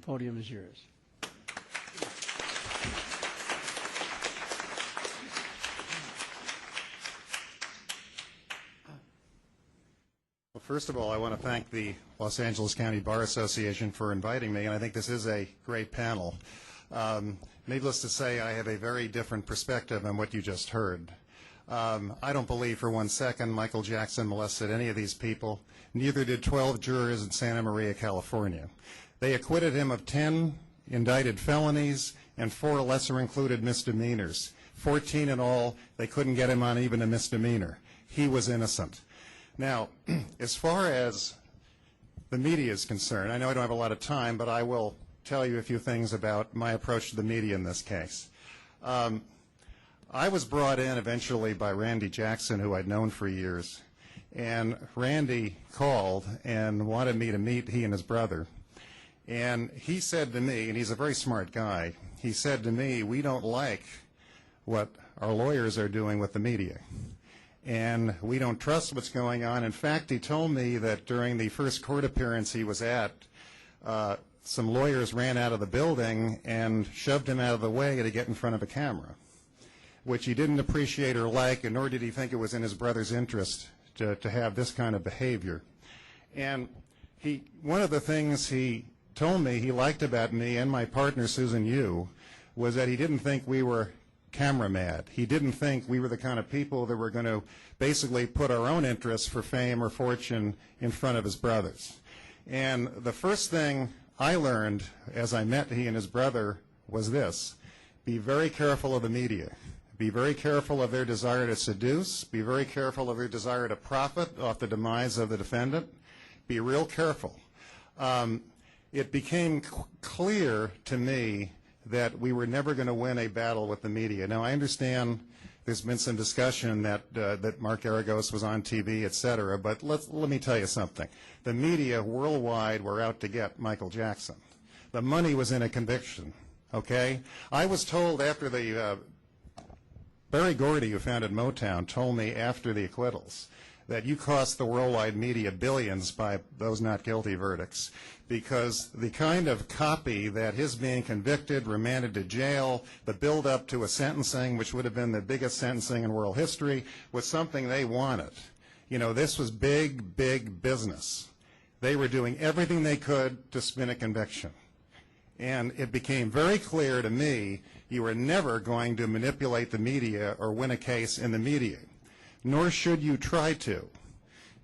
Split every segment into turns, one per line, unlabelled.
podium is yours.
Well, first of all, I want to thank the Los Angeles County Bar Association for inviting me, and I think this is a great panel. Needless to say, I have a very different perspective on what you just heard. I don't believe for 1 second Michael Jackson molested any of these people. Neither did 12 jurors in Santa Maria, California. They acquitted him of 10 indicted felonies and 4 lesser-included misdemeanors. 14 in all. They couldn't get him on even a misdemeanor. He was innocent. Now, as far as the media is concerned, I know I don't have a lot of time, but I will tell you a few things about my approach to the media in this case. I was brought in eventually by Randy Jackson, who I'd known for years, and Randy called and wanted me to meet he and his brother. And he said to me, and he's a very smart guy, he said to me, we don't like what our lawyers are doing with the media. And we don't trust what's going on. In fact, he told me that during the first court appearance he was at, some lawyers ran out of the building and shoved him out of the way to get in front of a camera, which he didn't appreciate or like, and nor did he think it was in his brother's interest to have this kind of behavior. And one of the things he told me he liked about me and my partner, Susan Yu, was that he didn't think we were camera mad. He didn't think we were the kind of people that were going to basically put our own interests for fame or fortune in front of his brother's. And the first thing I learned as I met he and his brother was this: be very careful of the media. Be very careful of their desire to seduce. Be very careful of their desire to profit off the demise of the defendant. Be real careful. It became clear to me that we were never going to win a battle with the media. Now, I understand there's been some discussion that Mark Garagos was on TV, et cetera, but let me tell you something. The media worldwide were out to get Michael Jackson. The money was in a conviction, okay? I was told after Barry Gordy, who founded Motown, told me after the acquittals that you cost the worldwide media billions by those not guilty verdicts, because the kind of copy that his being convicted, remanded to jail, the build-up to a sentencing, which would have been the biggest sentencing in world history, was something they wanted. You know, this was big, big business. They were doing everything they could to spin a conviction. And it became very clear to me you were never going to manipulate the media or win a case in the media. Nor should you try to,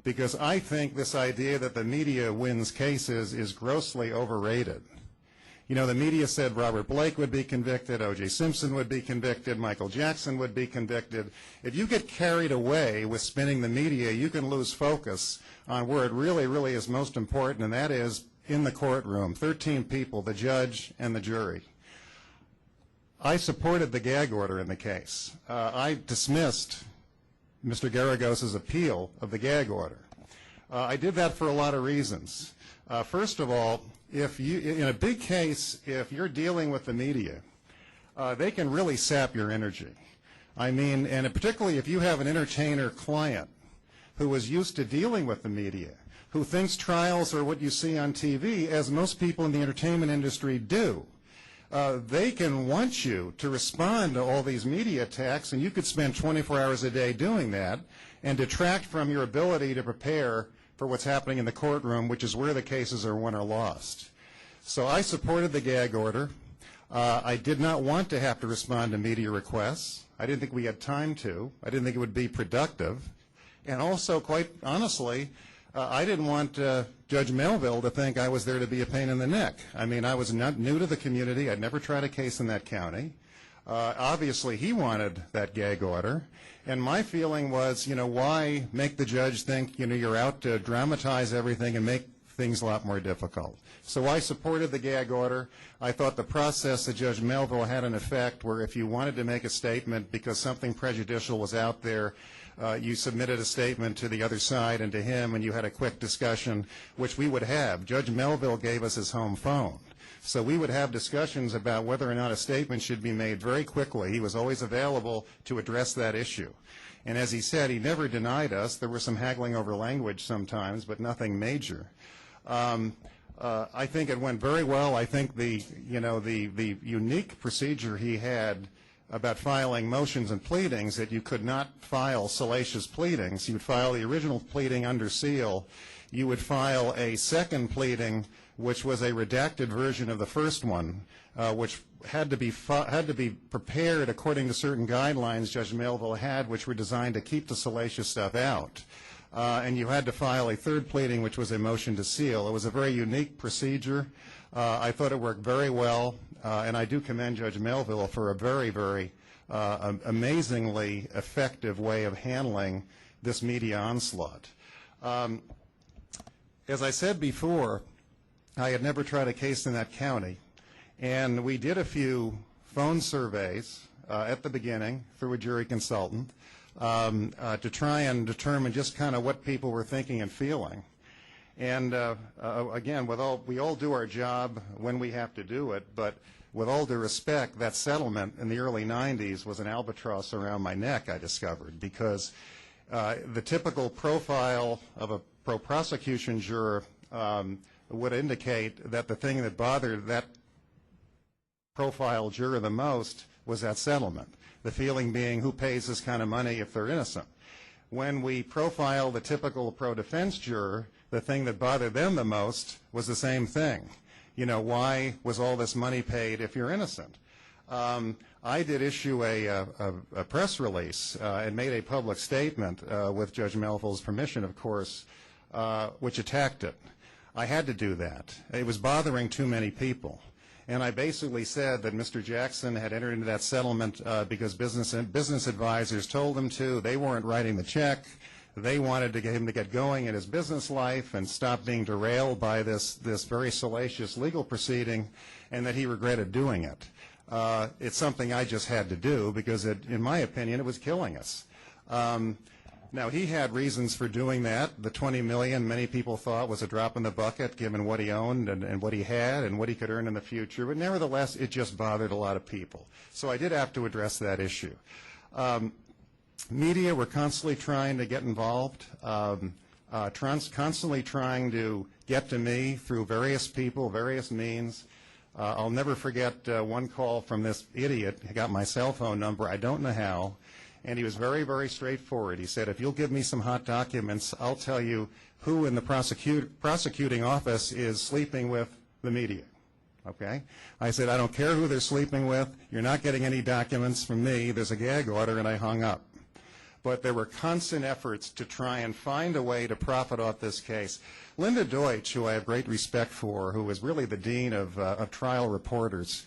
because I think this idea that the media wins cases is grossly overrated. You know, the media said Robert Blake would be convicted, O.J. Simpson would be convicted, Michael Jackson would be convicted. If you get carried away with spinning the media, you can lose focus on where it really, really is most important, and that is in the courtroom, 13 people, the judge and the jury. I supported the gag order in the case. I dismissed Mr. Garagos' appeal of the gag order. I did that for a lot of reasons. First of all, in a big case, if you're dealing with the media, they can really sap your energy. I mean, and particularly if you have an entertainer client who is used to dealing with the media, who thinks trials are what you see on TV, as most people in the entertainment industry do. They can want you to respond to all these media attacks, and you could spend 24 hours a day doing that and detract from your ability to prepare for what's happening in the courtroom, which is where the cases are won or lost. So I supported the gag order. I did not want to have to respond to media requests. I didn't think we had time to. I didn't think it would be productive. And also, quite honestly, I didn't want Judge Melville to think I was there to be a pain in the neck. I mean, I was not new to the community. I'd never tried a case in that county. Obviously, he wanted that gag order. And my feeling was, you know, why make the judge think, you know, you're out to dramatize everything and make things a lot more difficult. So I supported the gag order. I thought the process that Judge Melville had an effect where if you wanted to make a statement because something prejudicial was out there, you submitted a statement to the other side and to him, and you had a quick discussion, which we would have. Judge Melville gave us his home phone. So we would have discussions about whether or not a statement should be made very quickly. He was always available to address that issue. And as he said, he never denied us. There was some haggling over language sometimes, but nothing major. I think it went very well. I think the unique procedure he had about filing motions and pleadings, that you could not file salacious pleadings. You would file the original pleading under seal. You would file a second pleading, which was a redacted version of the first one, which had to be prepared according to certain guidelines Judge Melville had, which were designed to keep the salacious stuff out. And you had to file a third pleading, which was a motion to seal. It was a very unique procedure. I thought it worked very well, and I do commend Judge Melville for a very, very amazingly effective way of handling this media onslaught. As I said before, I had never tried a case in that county, and we did a few phone surveys at the beginning through a jury consultant to try and determine just kind of what people were thinking and feeling. And again, we all do our job when we have to do it, but with all due respect, that settlement in the early 90s was an albatross around my neck, I discovered, because the typical profile of a pro-prosecution juror would indicate that the thing that bothered that profile juror the most was that settlement, the feeling being who pays this kind of money if they're innocent. When we profile the typical pro-defense juror, the thing that bothered them the most was the same thing. You know, why was all this money paid if you're innocent? I did issue a press release and made a public statement with Judge Melville's permission, of course, which attacked it. I had to do that. It was bothering too many people. And I basically said that Mr. Jackson had entered into that settlement because business advisors told him to. They weren't writing the check. They wanted to get him to get going in his business life and stop being derailed by this very salacious legal proceeding, and that he regretted doing it. It's something I just had to do because, in my opinion, it was killing us. Now, he had reasons for doing that. The $20 million, many people thought, was a drop in the bucket, given what he owned and what he had and what he could earn in the future. But nevertheless, it just bothered a lot of people. So I did have to address that issue. Media were constantly trying to get involved, constantly trying to get to me through various people, various means. I'll never forget one call from this idiot. He got my cell phone number. I don't know how. And he was very, very straightforward. He said, if you'll give me some hot documents, I'll tell you who in the prosecuting office is sleeping with the media. Okay? I said, I don't care who they're sleeping with. You're not getting any documents from me. There's a gag order, and I hung up. But there were constant efforts to try and find a way to profit off this case. Linda Deutsch, who I have great respect for, who was really the dean of trial reporters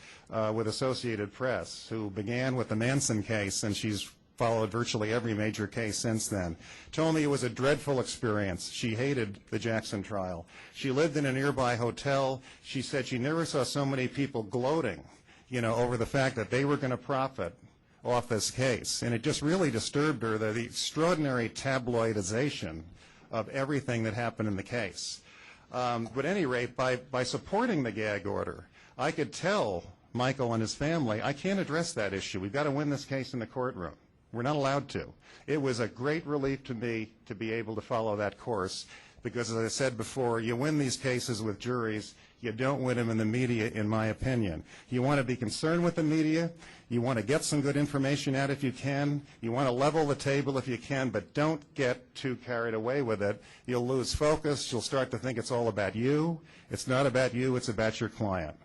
with Associated Press, who began with the Manson case, and she's followed virtually every major case since then, told me it was a dreadful experience. She hated the Jackson trial. She lived in a nearby hotel. She said she never saw so many people gloating, over the fact that they were going to profit off this case. And it just really disturbed her, the extraordinary tabloidization of everything that happened in the case. But at any rate, by supporting the gag order, I could tell Michael and his family, I can't address that issue. We've got to win this case in the courtroom. We're not allowed to. It was a great relief to me to be able to follow that course because, as I said before, you win these cases with juries. You don't win them in the media, in my opinion. You want to be concerned with the media. You want to get some good information out if you can. You want to level the table if you can, but don't get too carried away with it. You'll lose focus. You'll start to think it's all about you. It's not about you. It's about your client.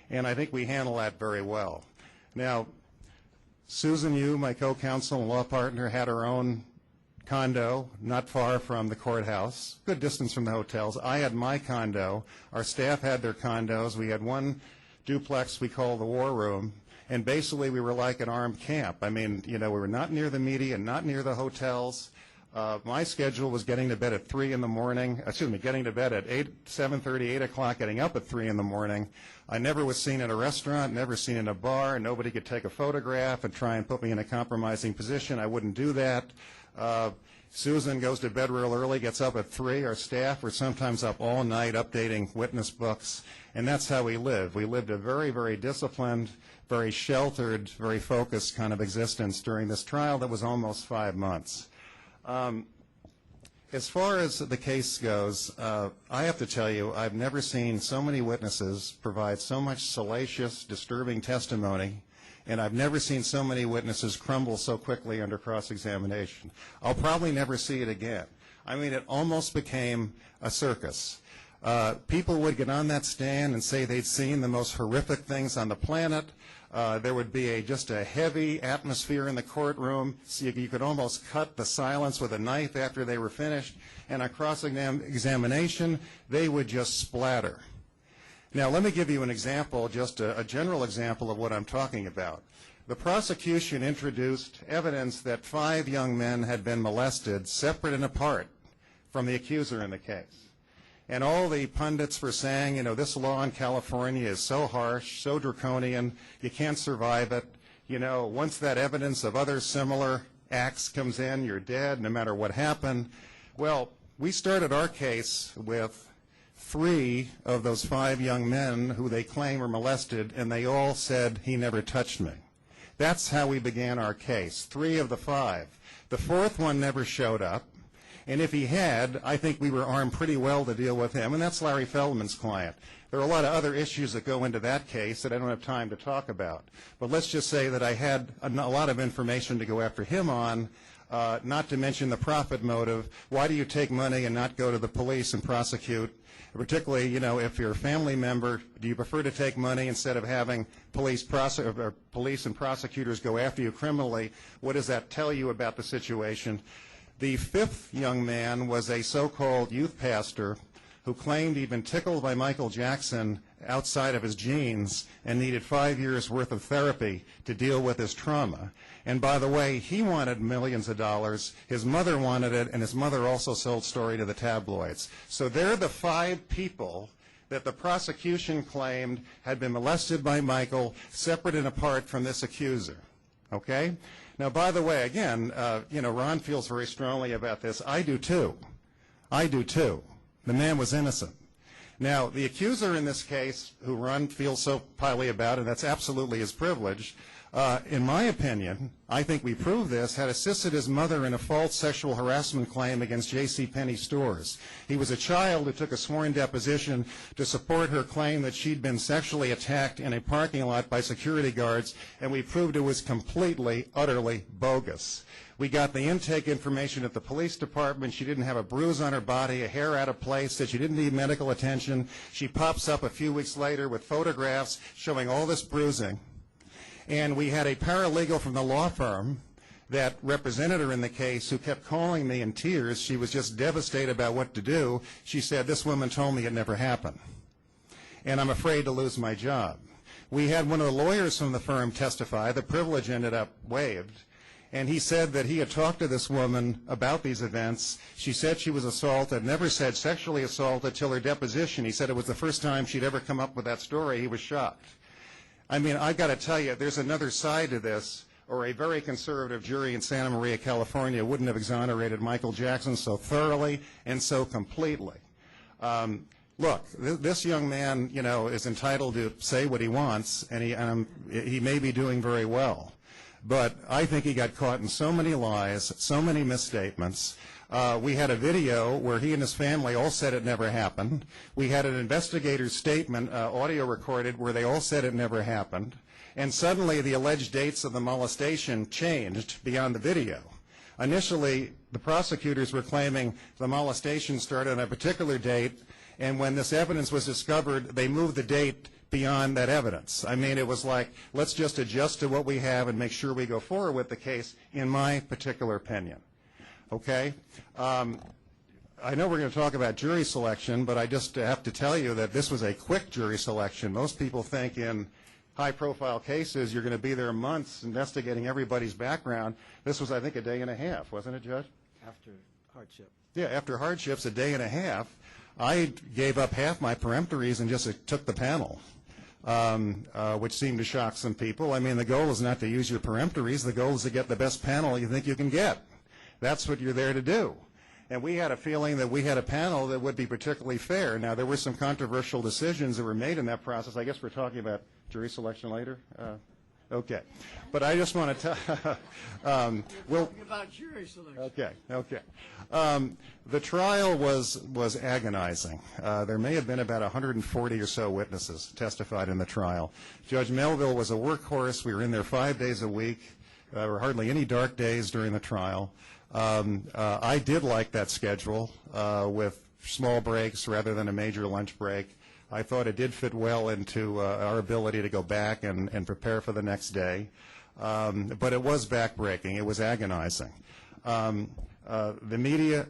And I think we handle that very well. Now, Susan Yu, my co-counsel and law partner, had her own condo not far from the courthouse, good distance from the hotels. I had my condo. Our staff had their condos. We had one duplex we call the War Room, and basically we were like an armed camp. I mean, we were not near the media, not near the hotels. My schedule was getting to bed at 3 in the morning, getting to bed at 7:30, 8 o'clock, getting up at 3 in the morning. I never was seen in a restaurant, never seen in a bar. Nobody could take a photograph and try and put me in a compromising position. I wouldn't do that. Susan goes to bed real early, gets up at 3. Our staff were sometimes up all night updating witness books, and that's how we lived. We lived a very, very disciplined, very sheltered, very focused kind of existence during this trial that was almost 5 months. As far as the case goes, I have to tell you, I've never seen so many witnesses provide so much salacious, disturbing testimony, and I've never seen so many witnesses crumble so quickly under cross-examination. I'll probably never see it again. I mean, it almost became a circus. People would get on that stand and say they'd seen the most horrific things on the planet. There would be just a heavy atmosphere in the courtroom, so you could almost cut the silence with a knife after they were finished, and on cross-examination, they would just splatter. Now, let me give you an example, just a general example of what I'm talking about. The prosecution introduced evidence that 5 young men had been molested, separate and apart from the accuser in the case. And all the pundits were saying, you know, this law in California is so harsh, so draconian, you can't survive it. You know, once that evidence of other similar acts comes in, you're dead, no matter what happened. Well, we started our case with 3 of those 5 young men who they claim were molested, and they all said, he never touched me. That's how we began our case, 3 of the 5. The 4th one never showed up. And if he had, I think we were armed pretty well to deal with him, and that's Larry Feldman's client. There are a lot of other issues that go into that case that I don't have time to talk about. But let's just say that I had a lot of information to go after him on, not to mention the profit motive. Why do you take money and not go to the police and prosecute? Particularly, you know, if you're a family member, do you prefer to take money instead of having police and prosecutors go after you criminally? What does that tell you about the situation? The 5th young man was a so-called youth pastor who claimed he'd been tickled by Michael Jackson outside of his genes and needed 5 years' worth of therapy to deal with his trauma. And by the way, he wanted millions of dollars, his mother wanted it, and his mother also sold story to the tabloids. So they're the 5 people that the prosecution claimed had been molested by Michael, separate and apart from this accuser. Okay? Now, by the way, again, you know, Ron feels very strongly about this. I do too. I do too. The man was innocent. Now, the accuser in this case, who Ron feels so highly about, and that's absolutely his privilege, in my opinion, I think we proved this, had assisted his mother in a false sexual harassment claim against JCPenney stores. He was a child who took a sworn deposition to support her claim that she'd been sexually attacked in a parking lot by security guards, and we proved it was completely, utterly bogus. We got the intake information at the police department. She didn't have a bruise on her body, a hair out of place, that she didn't need medical attention. She pops up a few weeks later with photographs showing all this bruising. And we had a paralegal from the law firm that represented her in the case who kept calling me in tears. She was just devastated about what to do. She said, this woman told me it never happened, and I'm afraid to lose my job. We had one of the lawyers from the firm testify. The privilege ended up waived. And he said that he had talked to this woman about these events. She said she was assaulted, never said sexually assaulted till her deposition. He said it was the first time she'd ever come up with that story. He was shocked. I mean, I've got to tell you, there's another side to this, or a very conservative jury in Santa Maria, California, wouldn't have exonerated Michael Jackson so thoroughly and so completely. Look, this young man, you know, is entitled to say what he wants, and he may be doing very well. But I think he got caught in so many lies, so many misstatements. We had a video where he and his family all said it never happened. We had an investigator's statement, audio recorded, where they all said it never happened. And suddenly the alleged dates of the molestation changed beyond the video. Initially, the prosecutors were claiming the molestation started on a particular date, and when this evidence was discovered, they moved the date beyond that evidence. I mean, it was like, let's just adjust to what we have and make sure we go forward with the case, in my particular opinion. Okay? I know we're going to talk about jury selection, but I just have to tell you that this was a quick jury selection. Most people think in high-profile cases you're going to be there months investigating everybody's background. This was, I think, a day and a half, wasn't it, Judge?
After hardship.
Yeah, after hardships, a day and a half. I gave up half my peremptories and just took the panel, which seemed to shock some people. I mean, the goal is not to use your peremptories. The goal is to get the best panel you think you can get. That's what you're there to do. And we had a feeling that we had a panel that would be particularly fair. Now, there were some controversial decisions that were made in that process. I guess we're talking about jury selection later. Okay. But I just want to tell,
about jury selection.
Okay. The trial was agonizing. There may have been about 140 or so witnesses testified in the trial. Judge Melville was a workhorse. We were in there 5 days a week. There were hardly any dark days during the trial. I did like that schedule with small breaks rather than a major lunch break. I thought it did fit well into our ability to go back and prepare for the next day. But it was backbreaking. It was agonizing. The media,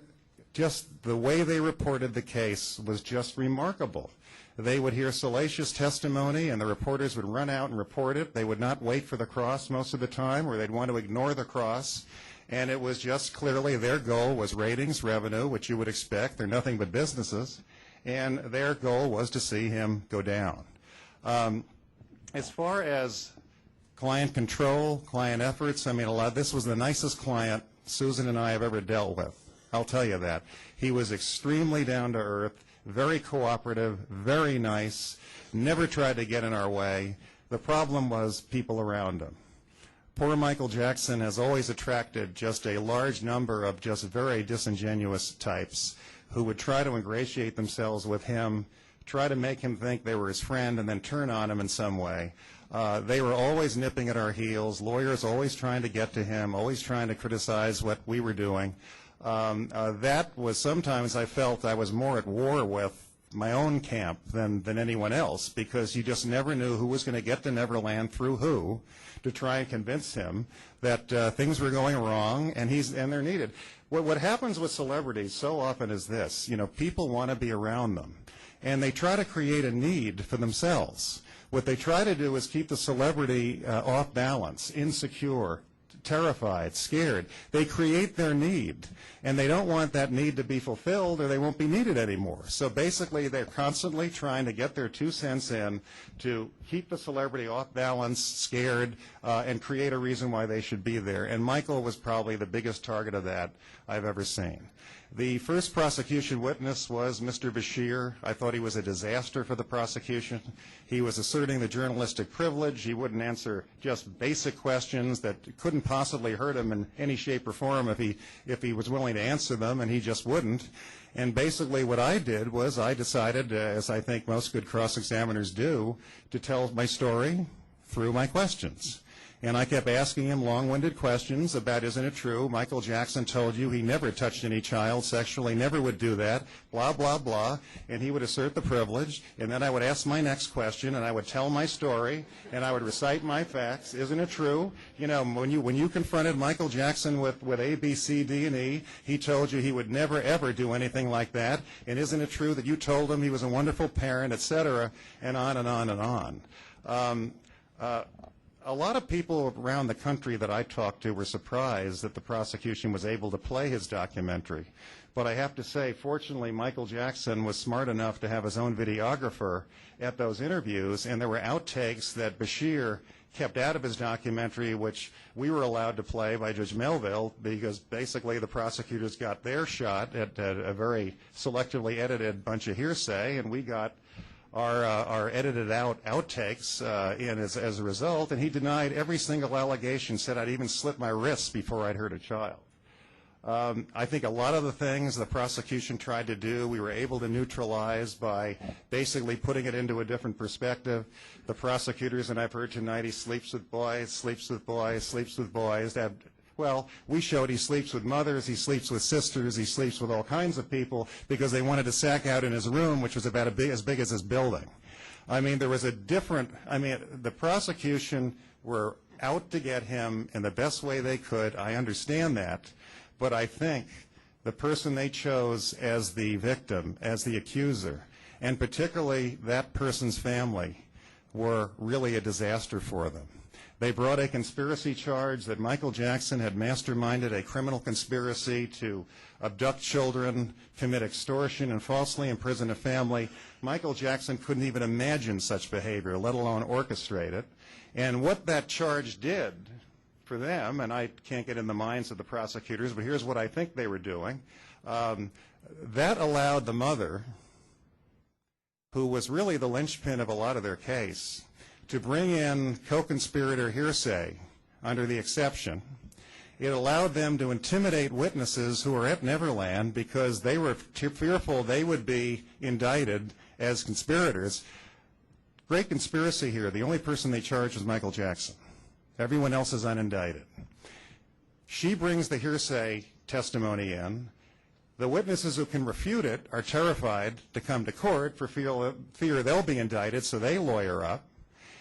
just the way they reported the case was just remarkable. They would hear salacious testimony, and the reporters would run out and report it. They would not wait for the cross most of the time, or they'd want to ignore the cross. And it was just clearly their goal was ratings, revenue, which you would expect. They're nothing but businesses. And their goal was to see him go down. As far as client control, client efforts, I mean, this was the nicest client Susan and I have ever dealt with. I'll tell you that. He was extremely down to earth, very cooperative, very nice, never tried to get in our way. The problem was people around him. Poor Michael Jackson has always attracted just a large number of just very disingenuous types who would try to ingratiate themselves with him, try to make him think they were his friend, and then turn on him in some way. They were always nipping at our heels, lawyers always trying to get to him, always trying to criticize what we were doing. That was sometimes I felt I was more at war with my own camp than anyone else, because you just never knew who was going to get to Neverland through who to try and convince him that things were going wrong and they're needed. What happens with celebrities so often is this, people want to be around them, and they try to create a need for themselves. What they try to do is keep the celebrity off balance, insecure, terrified, scared. They create their need, and they don't want that need to be fulfilled or they won't be needed anymore. So basically they're constantly trying to get their 2 cents in to keep the celebrity off balance, scared, and create a reason why they should be there. And Michael was probably the biggest target of that I've ever seen. The first prosecution witness was Mr. Bashir. I thought he was a disaster for the prosecution. He was asserting the journalistic privilege. He wouldn't answer just basic questions that couldn't possibly hurt him in any shape or form if he was willing to answer them, and he just wouldn't. And basically what I did was I decided, as I think most good cross-examiners do, to tell my story through my questions. And I kept asking him long-winded questions about, isn't it true, Michael Jackson told you he never touched any child sexually, never would do that, blah, blah, blah. And he would assert the privilege. And then I would ask my next question, and I would tell my story, and I would recite my facts. Isn't it true? When you confronted Michael Jackson with A, B, C, D, and E, he told you he would never, ever do anything like that. And isn't it true that you told him he was a wonderful parent, et cetera, and on and on and on. A lot of people around the country that I talked to were surprised that the prosecution was able to play his documentary. But I have to say, fortunately, Michael Jackson was smart enough to have his own videographer at those interviews, and there were outtakes that Bashir kept out of his documentary, which we were allowed to play by Judge Melville, because basically the prosecutors got their shot at a very selectively edited bunch of hearsay, and we got our edited out outtakes as a result, and he denied every single allegation, said I'd even slit my wrists before I'd hurt a child. I think a lot of the things the prosecution tried to do, we were able to neutralize by basically putting it into a different perspective. The prosecutors, and I've heard tonight, he sleeps with boys, sleeps with boys, sleeps with boys. Well, we showed he sleeps with mothers, he sleeps with sisters, he sleeps with all kinds of people because they wanted to sack out in his room, which was about as big as his building. I mean, there was the prosecution were out to get him in the best way they could. I understand that. But I think the person they chose as the victim, as the accuser, and particularly that person's family, were really a disaster for them. They brought a conspiracy charge that Michael Jackson had masterminded a criminal conspiracy to abduct children, commit extortion, and falsely imprison a family. Michael Jackson couldn't even imagine such behavior, let alone orchestrate it. And what that charge did for them, and I can't get in the minds of the prosecutors, but here's what I think they were doing. That allowed the mother, who was really the linchpin of a lot of their case, to bring in co-conspirator hearsay under the exception. It allowed them to intimidate witnesses who were at Neverland because they were fearful they would be indicted as conspirators. Great conspiracy here. The only person they charged was Michael Jackson. Everyone else is unindicted. She brings the hearsay testimony in. The witnesses who can refute it are terrified to come to court for fear they'll be indicted, so they lawyer up.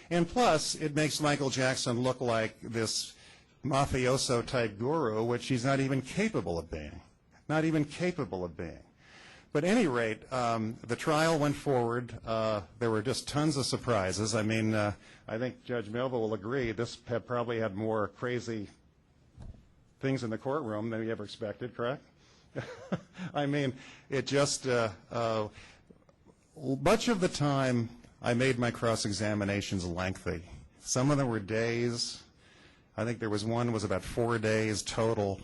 And plus, it makes Michael Jackson look like this mafioso-type guru, which he's not even capable of being. Not even capable of being. But at any rate, the trial went forward. There were just tons of surprises. I mean, I think Judge Melville will agree this had probably had more crazy things in the courtroom than we ever expected, correct? I mean, it just, much of the time I made my cross-examinations lengthy. Some of them were days. I think there was one that was about 4 days total.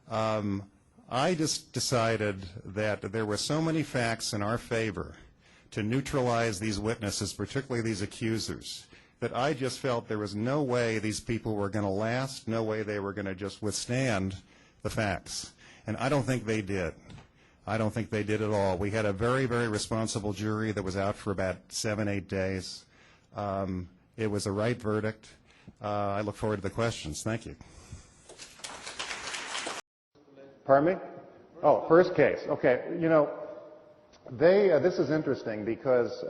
I just decided that there were so many facts in our favor to neutralize these witnesses, particularly these accusers, that I just felt there was no way these people were going to last, no way they were going to just withstand the facts. And I don't think they did. I don't think they did at all. We had a very, very responsible jury that was out for about 7, 8 days. It was a right verdict. I look forward to the questions. Thank you.
Pardon me? Oh, first case. Okay. You know, this is interesting because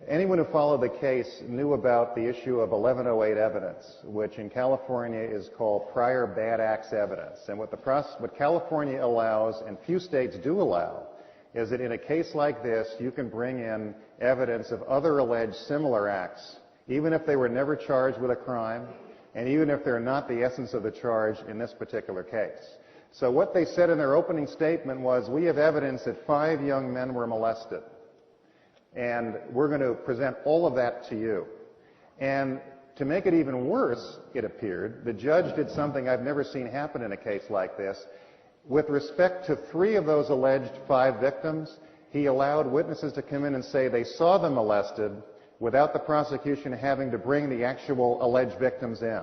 anyone who followed the case knew about the issue of 1108 evidence, which in California is called prior bad acts evidence. And what California allows, and few states do allow, is that in a case like this, you can bring in evidence of other alleged similar acts, even if they were never charged with a crime, and even if they're not the essence of the charge in this particular case. So what they said in their opening statement was, we have evidence that 5 young men were molested. And we're going to present all of that to you. And to make it even worse, it appeared, the judge did something I've never seen happen in a case like this. With respect to 3 of those alleged 5 victims, he allowed witnesses to come in and say they saw them molested without the prosecution having to bring the actual alleged victims in.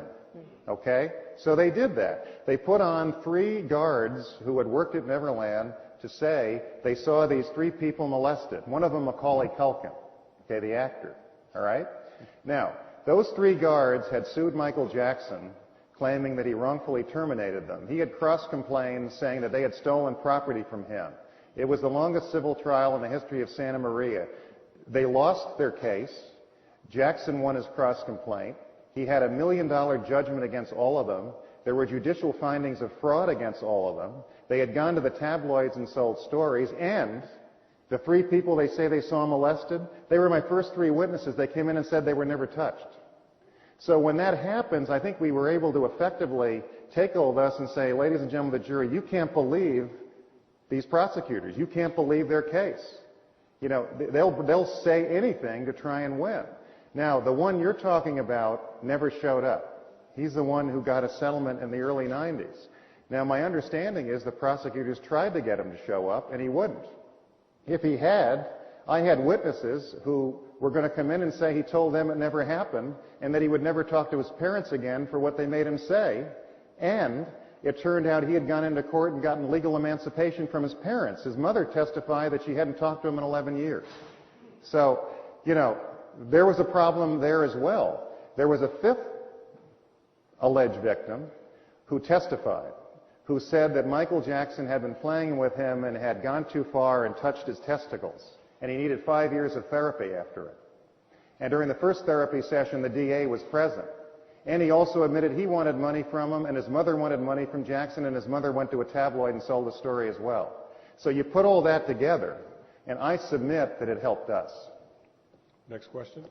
Okay? So they did that. They put on 3 guards who had worked at Neverland to say they saw these 3 people molested. One of them, Macaulay Culkin, okay, the actor, all right? Now, those 3 guards had sued Michael Jackson, claiming that he wrongfully terminated them. He had cross-complained, saying that they had stolen property from him. It was the longest civil trial in the history of Santa Maria. They lost their case. Jackson won his cross-complaint. He had a $1 million judgment against all of them. There were judicial findings of fraud against all of them. They had gone to the tabloids and sold stories, and the 3 people they say they saw molested, they were my first 3 witnesses. They came in and said they were never touched. So when that happens, I think we were able to effectively take all of us and say, ladies and gentlemen of the jury, you can't believe these prosecutors. You can't believe their case. You know, they'll say anything to try and win. Now, the one you're talking about never showed up. He's the one who got a settlement in the early 90s. Now, my understanding is the prosecutors tried to get him to show up, and he wouldn't. If he had, I had witnesses who were going to come in and say he told them it never happened and that he would never talk to his parents again for what they made him say. And it turned out he had gone into court and gotten legal emancipation from his parents. His mother testified that she hadn't talked to him in 11 years. So, you know, there was a problem there as well. There was a 5th alleged victim who testified, who said that Michael Jackson had been playing with him and had gone too far and touched his testicles, and he needed 5 years of therapy after it. And during the first therapy session, the DA was present. And he also admitted he wanted money from him, and his mother wanted money from Jackson, and his mother went to a tabloid and sold the story as well. So you put all that together, and I submit that it helped us.
Next question.